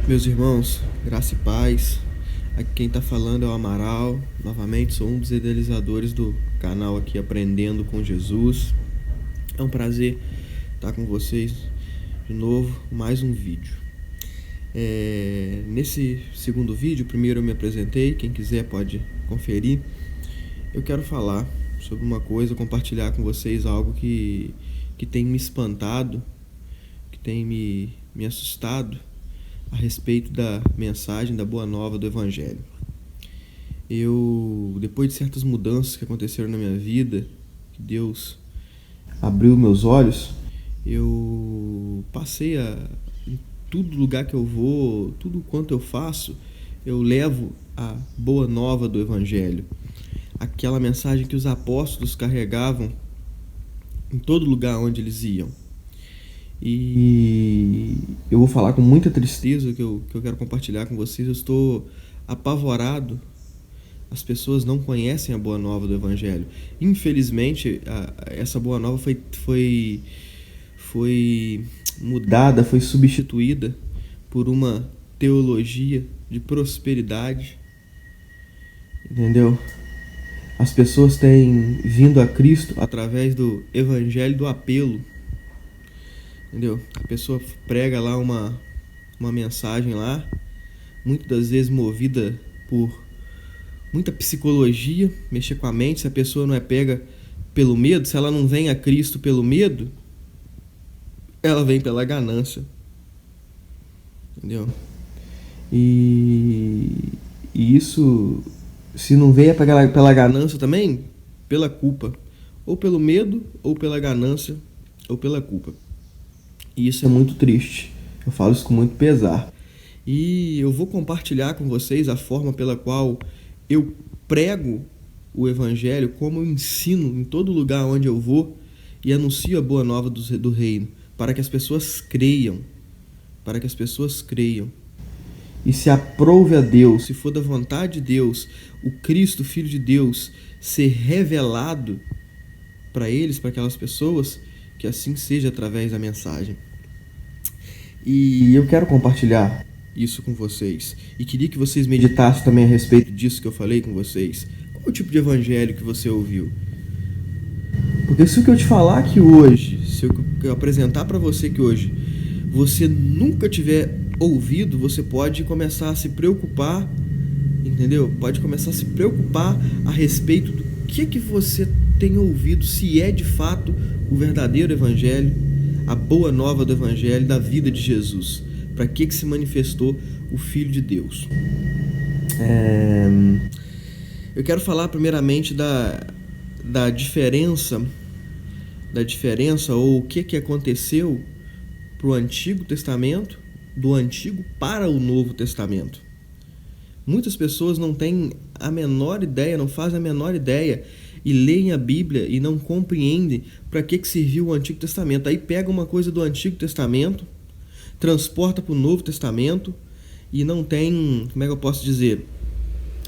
Meus irmãos, graça e paz. Aqui quem está falando é o Amaral. Novamente, sou um dos idealizadores do canal aqui Aprendendo com Jesus. É um prazer estar com vocês de novo, mais um vídeo. Nesse segundo vídeo, primeiro eu me apresentei, quem quiser pode conferir. Eu quero falar sobre uma coisa, compartilhar com vocês algo que tem me espantado, que tem me assustado a respeito da mensagem da Boa Nova do Evangelho. Depois de certas mudanças que aconteceram na minha vida, que Deus abriu meus olhos, eu passei em todo lugar que eu vou, tudo quanto eu faço, eu levo a Boa Nova do Evangelho. Aquela mensagem que os apóstolos carregavam em todo lugar onde eles iam. E eu vou falar com muita tristeza que eu quero compartilhar com vocês. Eu estou apavorado. As pessoas não conhecem a Boa Nova do Evangelho. Infelizmente, essa Boa Nova foi mudada, foi substituída por uma teologia de prosperidade. Entendeu? As pessoas têm vindo a Cristo através do Evangelho do apelo. Entendeu? A pessoa prega lá uma mensagem lá, muitas das vezes movida por muita psicologia, mexer com a mente. Se a pessoa não é pega pelo medo, se ela não vem a Cristo pelo medo, ela vem pela ganância. Entendeu? E isso, se não veio pela ganância também, pela culpa. Ou pelo medo, ou pela ganância, ou pela culpa. E isso é muito triste. Eu falo isso com muito pesar. E eu vou compartilhar com vocês a forma pela qual eu prego o Evangelho, como eu ensino em todo lugar onde eu vou e anuncio a Boa Nova do Reino, para que as pessoas creiam. Para que as pessoas creiam. E se aprove a Deus, se for da vontade de Deus, o Cristo, Filho de Deus, ser revelado para eles, para aquelas pessoas, que assim seja através da mensagem. E eu quero compartilhar isso com vocês. E queria que vocês meditassem também a respeito disso que eu falei com vocês. Qual é o tipo de evangelho que você ouviu? Porque se o que eu te falar aqui hoje, se eu apresentar para você que hoje você nunca tiver ouvido, você pode começar a se preocupar, entendeu? Pode começar a se preocupar a respeito do que você tem ouvido, se é de fato o verdadeiro evangelho, a boa nova do evangelho, da vida de Jesus. Para que se manifestou o Filho de Deus? Eu quero falar primeiramente da diferença ou o que aconteceu para o Antigo Testamento, do Antigo para o Novo Testamento. Muitas pessoas não têm a menor ideia, não fazem a menor ideia e leem a Bíblia e não compreendem para que serviu o Antigo Testamento. Aí pega uma coisa do Antigo Testamento, transporta para o Novo Testamento e não tem, como é que eu posso dizer,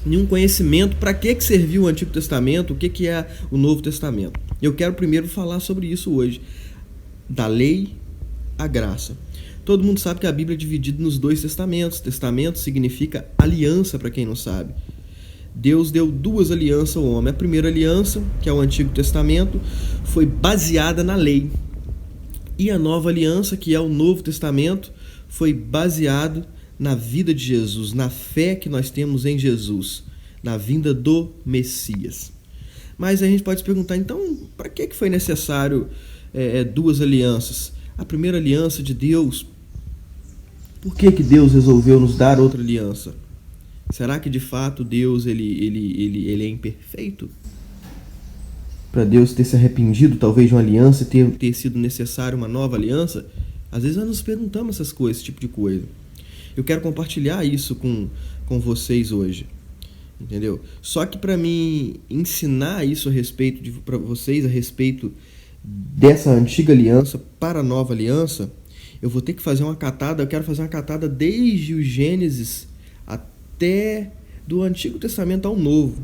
nenhum conhecimento para que serviu o Antigo Testamento, o que é o Novo Testamento. Eu quero primeiro falar sobre isso hoje, da lei à graça. Todo mundo sabe que a Bíblia é dividida nos dois testamentos. Testamento significa aliança, para quem não sabe. Deus deu duas alianças ao homem. A primeira aliança, que é o Antigo Testamento, foi baseada na lei. E a nova aliança, que é o Novo Testamento, foi baseado na vida de Jesus, na fé que nós temos em Jesus, na vinda do Messias. Mas a gente pode se perguntar, então, para que foi necessário duas alianças? A primeira aliança de Deus, por que Deus resolveu nos dar outra aliança? Será que de fato Deus ele é imperfeito? Para Deus ter se arrependido talvez de uma aliança e ter sido necessário uma nova aliança? Às vezes nós nos perguntamos essas coisas, esse tipo de coisa. Eu quero compartilhar isso com vocês hoje. Entendeu? Só que para mim ensinar isso para vocês a respeito dessa antiga aliança para a nova aliança, eu vou ter que fazer uma catada. Eu quero fazer uma catada desde o Gênesis até do Antigo Testamento ao Novo.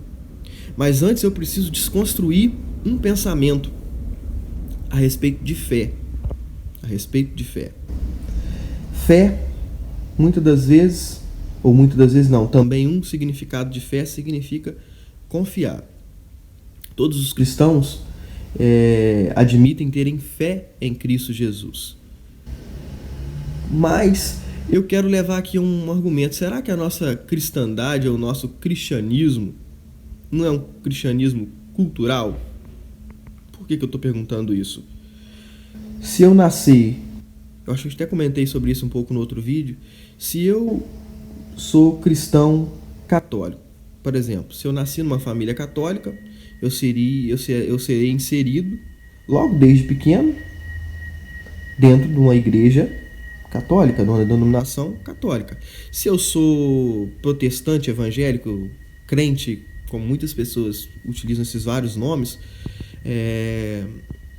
Mas antes eu preciso desconstruir um pensamento a respeito de fé. Fé muitas das vezes, ou muitas das vezes não, também um significado de fé significa confiar. Todos os cristãos admitem terem fé em Cristo Jesus. Mas eu quero levar aqui um argumento. Será que a nossa cristandade, ou o nosso cristianismo, não é um cristianismo cultural? Por que eu estou perguntando isso? Se eu nascer, eu acho que eu até comentei sobre isso um pouco no outro vídeo, se eu sou cristão católico, por exemplo, se eu nasci numa família católica, eu serei inserido logo desde pequeno dentro de uma igreja católica, de uma denominação católica. Se eu sou protestante, evangélico, crente, como muitas pessoas utilizam esses vários nomes,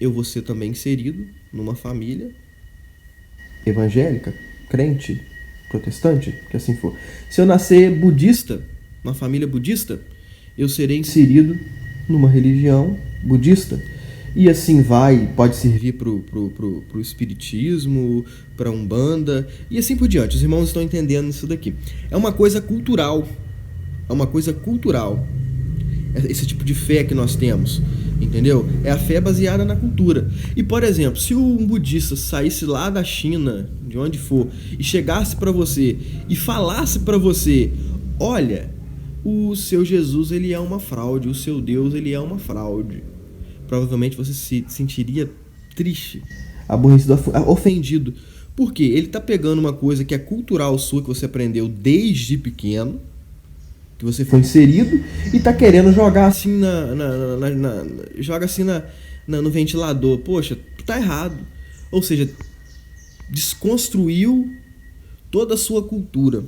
eu vou ser também inserido numa família evangélica, crente, protestante, que assim for. Se eu nascer budista, uma família budista, eu serei inserido numa religião budista. E assim pode servir pro espiritismo, para Umbanda, e assim por diante. Os irmãos estão entendendo isso daqui. É uma coisa cultural. Esse tipo de fé que nós temos, entendeu? É a fé baseada na cultura. E, por exemplo, se um budista saísse lá da China, de onde for, e chegasse para você e falasse para você: olha, o seu Jesus, ele é uma fraude, o seu Deus, ele é uma fraude, provavelmente você se sentiria triste, aborrecido, ofendido. Por quê? Ele está pegando uma coisa que é cultural sua, que você aprendeu desde pequeno, que você foi inserido, e está querendo jogar assim no ventilador. Poxa, tu tá errado. Ou seja, desconstruiu toda a sua cultura.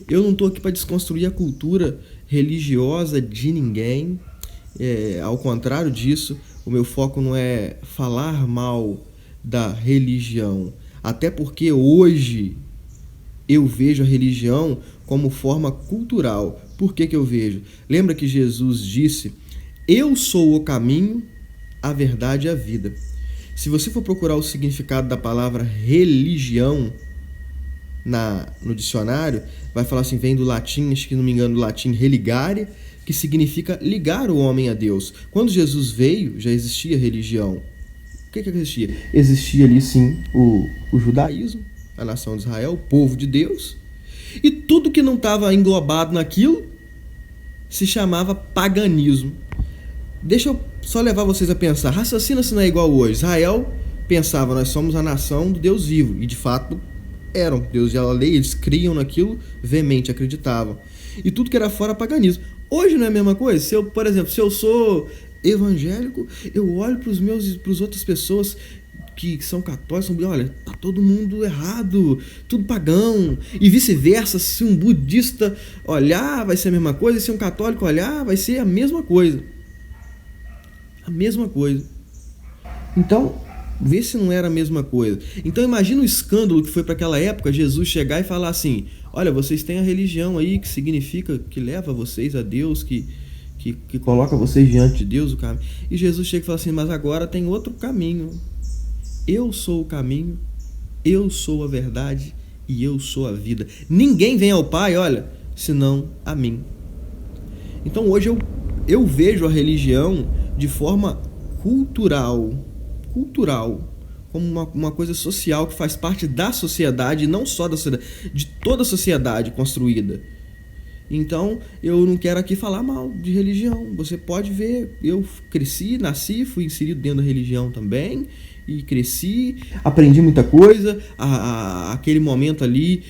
Eu não estou aqui para desconstruir a cultura religiosa de ninguém. Ao contrário disso, o meu foco não é falar mal da religião. Até porque hoje eu vejo a religião como forma cultural. Por que eu vejo? Lembra que Jesus disse: eu sou o caminho, a verdade e a vida. Se você for procurar o significado da palavra religião no dicionário, vai falar assim, vem do latim, acho que não me engano, do latim religare, que significa ligar o homem a Deus. Quando Jesus veio, já existia religião. O que existia? Existia ali sim o judaísmo, a nação de Israel, o povo de Deus, e tudo que não estava englobado naquilo se chamava paganismo. Deixa eu só levar vocês a pensar, raciocina se não é igual hoje. Israel pensava, nós somos a nação do Deus vivo, e de fato eram. Deus e a lei, eles criam naquilo, veemente acreditavam. E tudo que era fora paganismo. Hoje não é a mesma coisa? Por exemplo, se eu sou evangélico, eu olho para as outras pessoas que são católicos, olha, tá todo mundo errado, tudo pagão, e vice-versa. Se um budista olhar, vai ser a mesma coisa, e se um católico olhar, vai ser a mesma coisa. A mesma coisa. Então, vê se não era a mesma coisa. Então imagina o escândalo que foi para aquela época, Jesus chegar e falar assim: olha, vocês têm a religião aí que significa, que leva vocês a Deus, que coloca vocês diante de Deus, o caminho. E Jesus chega e fala assim: mas agora tem outro caminho. Eu sou o caminho, eu sou a verdade e eu sou a vida. Ninguém vem ao Pai, olha, senão a mim. Então hoje eu vejo a religião de forma cultural, como uma coisa social que faz parte da sociedade, não só da sociedade, de toda a sociedade construída. Então, eu não quero aqui falar mal de religião. Você pode ver, eu cresci, nasci, fui inserido dentro da religião também, e cresci, aprendi muita coisa. Aquele momento ali,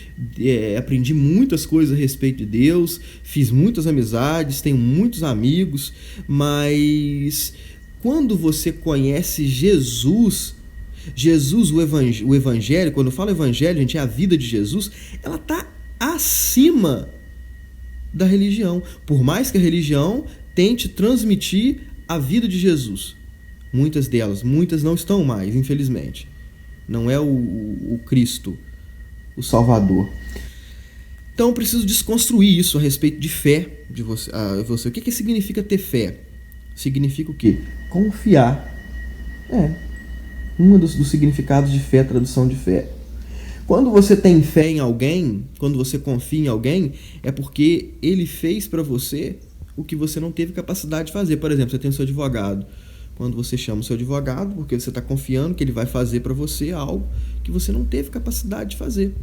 aprendi muitas coisas a respeito de Deus, fiz muitas amizades, tenho muitos amigos, mas quando você conhece Jesus, o evangelho, quando eu falo evangelho, gente, é a vida de Jesus, ela está acima da religião. Por mais que a religião tente transmitir a vida de Jesus, muitas não estão mais, infelizmente. Não é o Cristo, o Salvador. Então eu preciso desconstruir isso a respeito de fé de você. O que significa ter fé? Significa o quê? Confiar. Um dos significados de fé, tradução de fé. Quando você tem fé em alguém, quando você confia em alguém, é porque ele fez para você o que você não teve capacidade de fazer. Por exemplo, você tem o seu advogado. Quando você chama o seu advogado, porque você está confiando que ele vai fazer para você algo que você não teve capacidade de fazer.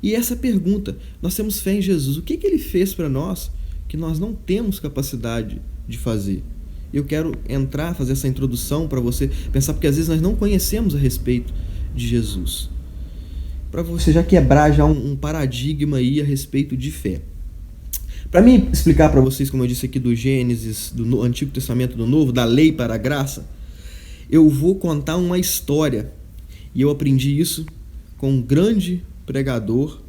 E essa pergunta, nós temos fé em Jesus. O que ele fez para nós que nós não temos capacidade de fazer? Eu quero fazer essa introdução para você pensar, porque às vezes nós não conhecemos a respeito de Jesus. Para você já quebrar já um paradigma aí a respeito de fé. Para mim explicar para vocês, como eu disse aqui, do Gênesis, do Antigo Testamento, do Novo, da lei para a graça, eu vou contar uma história. E eu aprendi isso com um grande pregador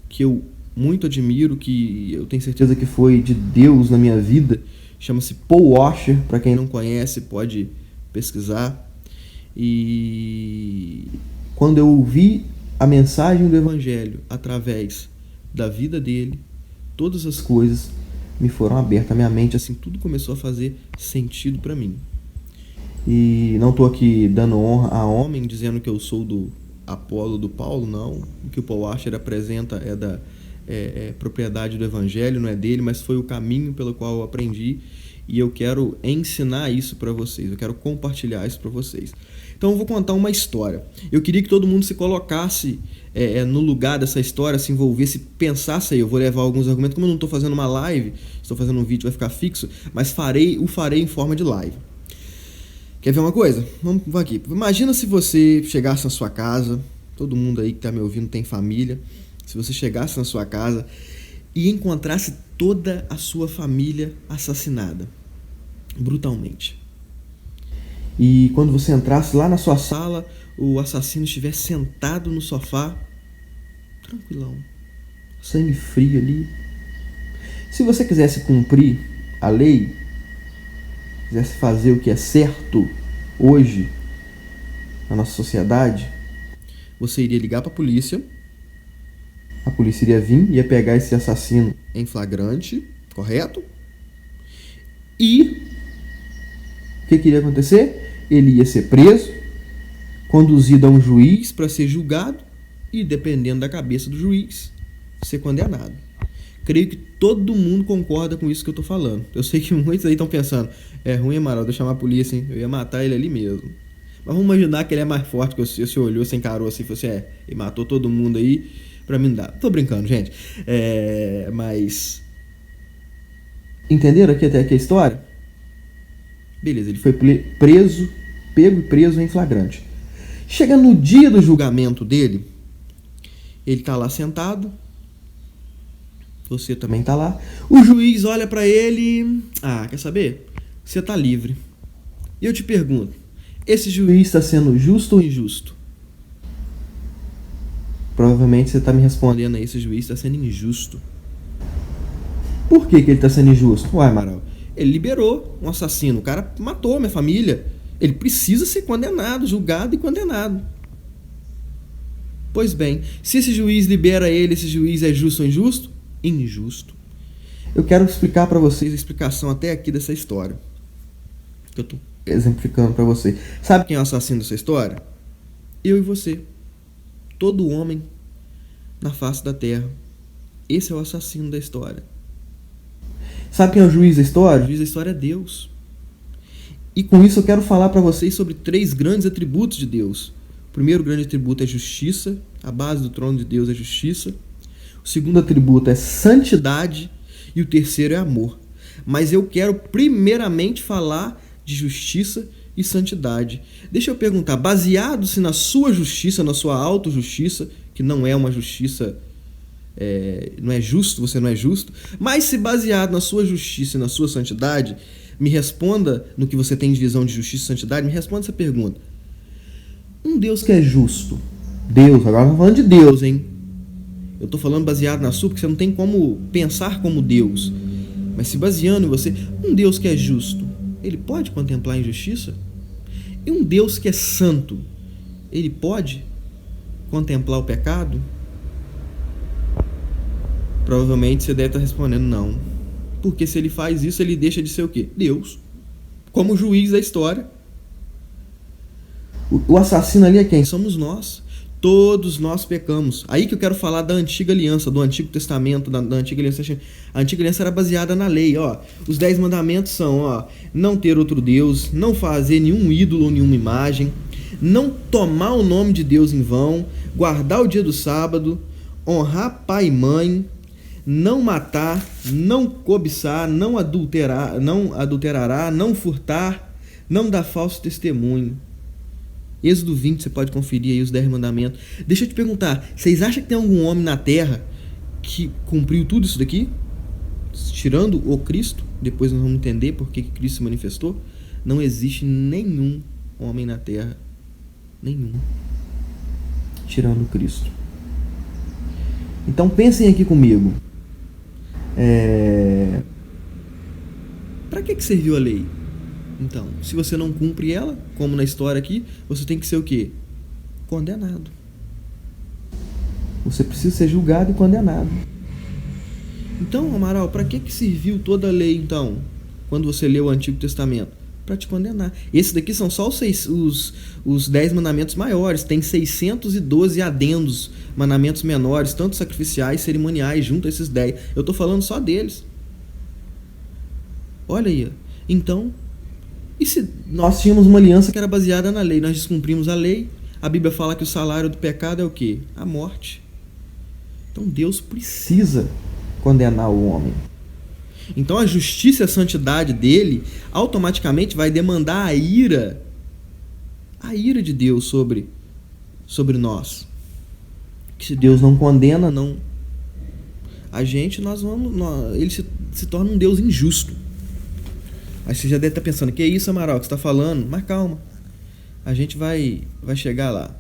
que eu muito admiro, que eu tenho certeza que foi de Deus na minha vida. Chama-se Paul Washer. Para quem não conhece, pode pesquisar. E quando eu ouvi a mensagem do Evangelho através da vida dele, todas as coisas me foram abertas à minha mente, assim, tudo começou a fazer sentido para mim. E não estou aqui dando honra a homem, dizendo que eu sou do Apolo, do Paulo, não. O que o Paul Washer apresenta é propriedade do Evangelho, não é dele, mas foi o caminho pelo qual eu aprendi, e eu quero ensinar isso para vocês, eu quero compartilhar isso para vocês. Então eu vou contar uma história. Eu queria que todo mundo se colocasse no lugar dessa história, se envolvesse, pensasse aí. Eu vou levar alguns argumentos. Como eu não estou fazendo uma live, estou fazendo um vídeo, vai ficar fixo, mas o farei em forma de live. Quer ver uma coisa? Vamos aqui. Imagina se você chegasse na sua casa, todo mundo aí que está me ouvindo tem família, se você chegasse na sua casa e encontrasse toda a sua família assassinada, brutalmente. E quando você entrasse lá na sua sala, o assassino estivesse sentado no sofá, tranquilão, sangue frio ali. Se você quisesse cumprir a lei, quisesse fazer o que é certo hoje na nossa sociedade, você iria ligar para a polícia iria vir, ia pegar esse assassino em flagrante, correto? E o que iria acontecer? Ele ia ser preso, conduzido a um juiz para ser julgado e, dependendo da cabeça do juiz, ser condenado. Creio que todo mundo concorda com isso que eu estou falando. Eu sei que muitos aí estão pensando, é ruim, Amaral, eu chamar a polícia, hein? Eu ia matar ele ali mesmo. Mas vamos imaginar que ele é mais forte que você. Você olhou, você encarou assim, você e matou todo mundo aí, pra mim não dá. Tô brincando, gente. Mas entenderam aqui até aqui a história? Beleza, ele foi pego e preso em flagrante. Chega no dia do julgamento dele, ele tá lá sentado, você também tá lá, o juiz olha pra ele, quer saber? Você tá livre. E eu te pergunto, esse juiz está sendo justo ou injusto? Provavelmente você tá me respondendo aí, esse juiz está sendo injusto. Por que ele está sendo injusto? Ué, Amaral, ele liberou um assassino, o cara matou minha família. Ele precisa ser condenado, julgado e condenado. Pois bem, se esse juiz libera ele, esse juiz é justo ou injusto? Injusto. Eu quero explicar para vocês a explicação até aqui dessa história, que eu estou exemplificando para você. Sabe quem é o assassino dessa história? Eu e você. Todo homem na face da terra. Esse é o assassino da história. Sabe quem é o juiz da história? O juiz da história é Deus. E com isso eu quero falar para vocês sobre 3 grandes atributos de Deus. O primeiro grande atributo é justiça. A base do trono de Deus é justiça. O segundo atributo é santidade. E o terceiro é amor. Mas eu quero primeiramente falar de justiça e santidade. Deixa eu perguntar, baseado-se na sua justiça, na sua autojustiça, que não é uma justiça, não é justo, você não é justo, mas se baseado na sua justiça e na sua santidade, me responda, no que você tem de visão de justiça e santidade, me responda essa pergunta. Um Deus que é justo, Deus, agora eu tô falando de Deus, hein? Eu tô falando baseado na sua, porque você não tem como pensar como Deus, mas se baseando em você, um Deus que é justo, ele pode contemplar a injustiça? E um Deus que é santo, ele pode contemplar o pecado? Provavelmente você deve estar respondendo não. Porque se ele faz isso, ele deixa de ser o quê? Deus. Como juiz da história. O assassino ali é quem? Somos nós. Todos nós pecamos. Aí que eu quero falar da antiga aliança, do Antigo Testamento, da antiga aliança. A antiga aliança era baseada na lei, ó. Os 10 mandamentos são, ó, não ter outro Deus, não fazer nenhum ídolo ou nenhuma imagem, não tomar o nome de Deus em vão, guardar o dia do sábado, honrar pai e mãe, não matar, não cobiçar, não adulterará, não furtar, não dar falso testemunho. Êxodo 20, você pode conferir aí os 10 mandamentos. Deixa eu te perguntar, vocês acham que tem algum homem na terra que cumpriu tudo isso daqui? Tirando o Cristo, depois nós vamos entender por que Cristo se manifestou. Não existe nenhum homem na terra, nenhum, tirando o Cristo. Então pensem aqui comigo. Para que serviu a lei? Então, se você não cumpre ela, como na história aqui, você tem que ser o quê? Condenado. Você precisa ser julgado e condenado. Então, Amaral, para que serviu toda a lei, então? Quando você lê o Antigo Testamento? Para te condenar. Esses daqui são só os 10 mandamentos maiores. Tem 612 adendos, mandamentos menores, tanto sacrificiais, cerimoniais, junto a esses 10. Eu estou falando só deles. Olha aí. Então, e se nós tínhamos uma aliança que era baseada na lei, nós descumprimos a lei, a Bíblia fala que o salário do pecado é o quê? A morte. Então Deus precisa condenar o homem. Então a justiça e a santidade dele automaticamente vai demandar a ira de Deus sobre nós. Que se Deus não condena, não, a gente, ele se torna um Deus injusto. Aí você já deve estar pensando, que é isso, Amaral, que você está falando? Mas calma, a gente vai chegar lá.